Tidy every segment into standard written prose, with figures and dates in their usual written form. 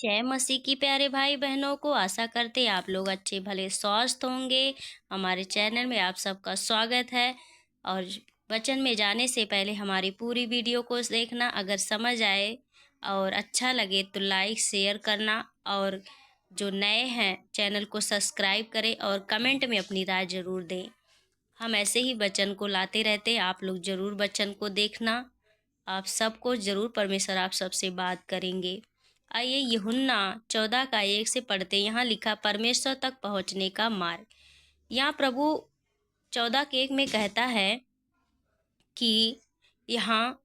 जय मसीह की प्यारे भाई बहनों को। आशा करते हैं आप लोग अच्छे भले स्वस्थ होंगे। हमारे चैनल में आप सबका स्वागत है। और वचन में जाने से पहले हमारी पूरी वीडियो को देखना, अगर समझ आए और अच्छा लगे तो लाइक शेयर करना, और जो नए हैं चैनल को सब्सक्राइब करें और कमेंट में अपनी राय ज़रूर दें। हम ऐसे ही वचन को लाते रहते हैं, आप लोग ज़रूर वचन को देखना। आप सबको ज़रूर परमेश्वर आप सबसे बात करेंगे। आइए यूहन्ना 14 का 1 से पढ़ते। यहाँ लिखा परमेश्वर तक पहुँचने का मार्ग। यहाँ प्रभु 14 के 1 में कहता है कि यहाँ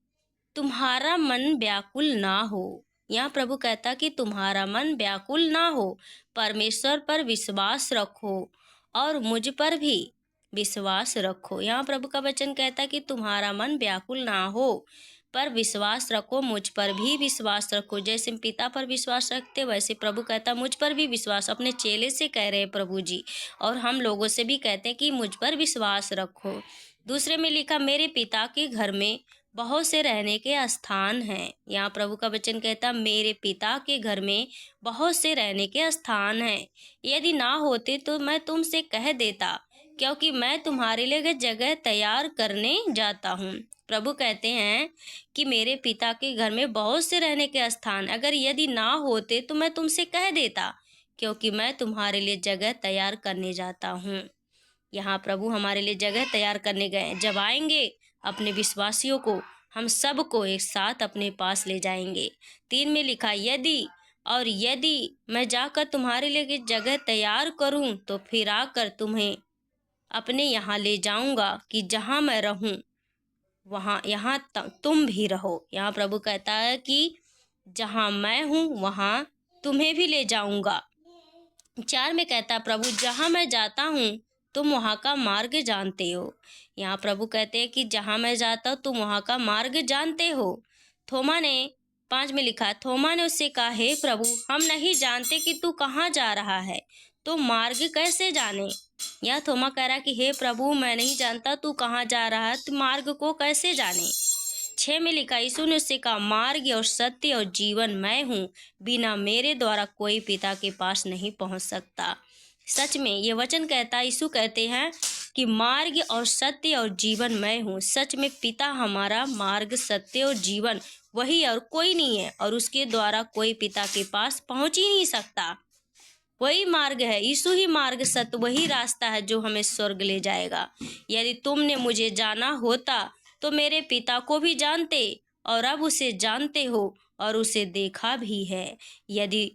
तुम्हारा मन व्याकुल ना हो। यहाँ प्रभु कहता कि तुम्हारा मन व्याकुल ना हो, परमेश्वर पर विश्वास रखो और मुझ पर भी विश्वास रखो। यहाँ प्रभु का वचन कहता कि तुम्हारा मन व्याकुल ना हो, पर विश्वास रखो, मुझ पर भी विश्वास रखो। जैसे पिता पर विश्वास रखते वैसे प्रभु कहता मुझ पर भी विश्वास। अपने चेले से कह रहे हैं प्रभु जी, और हम लोगों से भी कहते हैं कि मुझ पर विश्वास रखो। दूसरे में लिखा मेरे पिता के घर में बहुत से रहने के स्थान हैं। यहाँ प्रभु का वचन कहता मेरे पिता के घर में बहुत से रहने के स्थान हैं। यदि ना होते तो मैं तुमसे कह देता, क्योंकि मैं तुम्हारे लिए जगह तैयार करने जाता हूँ। प्रभु कहते हैं कि मेरे पिता के घर में बहुत से रहने के स्थान, अगर यदि ना होते तो मैं तुमसे कह देता, क्योंकि मैं तुम्हारे लिए जगह तैयार करने जाता हूँ। यहाँ प्रभु हमारे लिए जगह तैयार करने गए। जब आएंगे अपने विश्वासियों को, हम सबको एक साथ अपने पास ले जाएंगे। 3 में लिखा यदि मैं जाकर तुम्हारे लिए जगह तैयार करूं तो फिर आकर तुम्हें अपने यहाँ ले जाऊंगा, कि जहाँ मैं रहूं यहाँ तुम भी रहो। यहाँ प्रभु कहता है कि जहाँ मैं हूँ वहाँ तुम्हें भी ले जाऊंगा। 4 में कहता प्रभु जहाँ मैं जाता हूँ तुम वहाँ का मार्ग जानते हो। यहाँ प्रभु कहते हैं कि जहाँ मैं जाता हूँ तुम वहाँ का मार्ग जानते हो। 5 में लिखा थोमा ने उससे कहा हे प्रभु, हम नहीं जानते कि तू कहाँ जा रहा है, तो मार्ग कैसे जाने। यह थोमा कह रहा कि हे प्रभु, मैं नहीं जानता तू कहाँ जा रहा है, तो मार्ग को कैसे जाने। 6 में लिखा यीशु ने उससे कहा मार्ग और सत्य और जीवन मैं हूँ, बिना मेरे द्वारा कोई पिता के पास नहीं पहुँच सकता। सच में ये वचन कहता, यीशु कहते हैं कि मार्ग और सत्य और जीवन मैं हूँ। सच में पिता हमारा मार्ग, सत्य और जीवन वही और कोई नहीं है, और उसके द्वारा कोई पिता के पास पहुँच ही नहीं सकता। वही मार्ग है, यीशु ही मार्ग, सत्य, वही रास्ता है जो हमें स्वर्ग ले जाएगा। यदि तुमने मुझे जाना होता तो मेरे पिता को भी जानते, और अब उसे जानते हो और उसे देखा भी है। यदि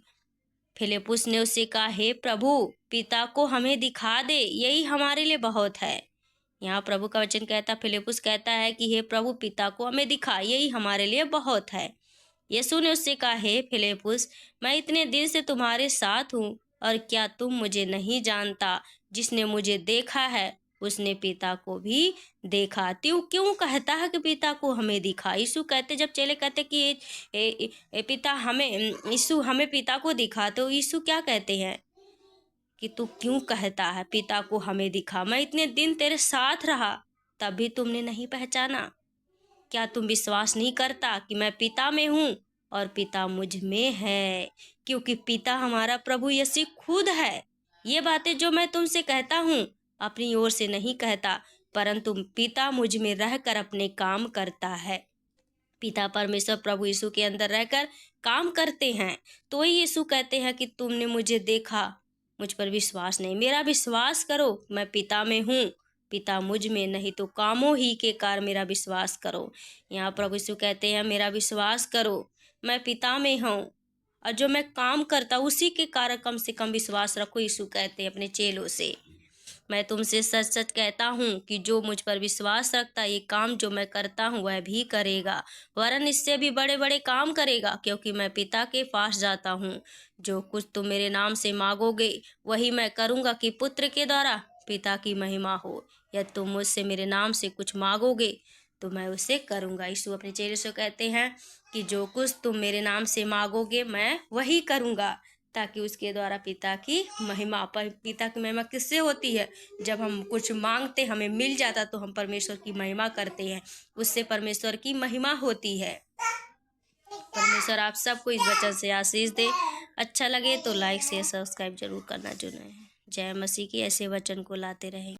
फिलिप्पुस ने उससे कहा हे प्रभु, पिता को हमें दिखा दे, यही हमारे लिए बहुत है। यहाँ प्रभु का वचन कहता, फिलिप्पुस कहता है कि हे प्रभु, पिता को हमें दिखा, यही हमारे लिए बहुत है। यीशु ने उससे कहा हे फिलिप्पुस, मैं इतने दिन से तुम्हारे साथ हूँ, और क्या तुम मुझे नहीं जानता। जिसने मुझे देखा है उसने पिता को भी देखा। तू क्यों कहता है कि पिता को हमें दिखा। यीशु कहते, जब चेले कहते कि पिता हमें, यीशु हमें पिता को दिखा, तो यीशु क्या कहते हैं कि तू क्यों कहता है पिता को हमें दिखा। मैं इतने दिन तेरे साथ रहा, तब भी तुमने नहीं पहचाना। क्या तुम विश्वास नहीं करता कि मैं पिता में हूँ और पिता मुझ में है, क्योंकि पिता हमारा प्रभु यीशु खुद है। ये बातें जो मैं तुमसे कहता हूँ अपनी ओर से नहीं कहता, परंतु पिता मुझ में रहकर अपने काम करता है। पिता परमेश्वर प्रभु यीशु के अंदर रहकर काम करते हैं। तो ही यीशु कहते हैं कि तुमने मुझे देखा, मुझ पर विश्वास नहीं। मेरा विश्वास करो, मैं पिता में हूँ, पिता मुझ में, नहीं तो कामों ही के कारण मेरा विश्वास करो। यहाँ प्रभु यीशु कहते हैं मेरा विश्वास करो, मैं पिता में हूँ, और जो मैं काम करता उसी के कारण कम से कम विश्वास रखो। यीशु कहते हैं अपने चेलों से, मैं तुमसे सच सच कहता हूँ कि जो मुझ पर विश्वास रखता है, ये काम जो मैं करता हूँ वह भी करेगा, वरन इससे भी बड़े बड़े काम करेगा, क्योंकि मैं पिता के पास जाता हूँ। जो कुछ तुम मेरे नाम से मांगोगे वही मैं करूँगा, कि पुत्र के द्वारा पिता की महिमा हो। यदि तुम मुझसे मेरे नाम से कुछ मांगोगे तो मैं उसे करूँगा। यीशु अपने चेले से कहते हैं कि जो कुछ तुम मेरे नाम से मांगोगे मैं वही करूँगा, ताकि उसके द्वारा पिता की महिमा। पर पिता की महिमा किससे होती है, जब हम कुछ मांगते हमें मिल जाता तो हम परमेश्वर की महिमा करते हैं, उससे परमेश्वर की महिमा होती है। परमेश्वर आप सबको इस वचन से आशीष दे। अच्छा लगे तो लाइक शेयर सब्सक्राइब जरूर करना। जय मसीह की, ऐसे वचन को लाते रहें।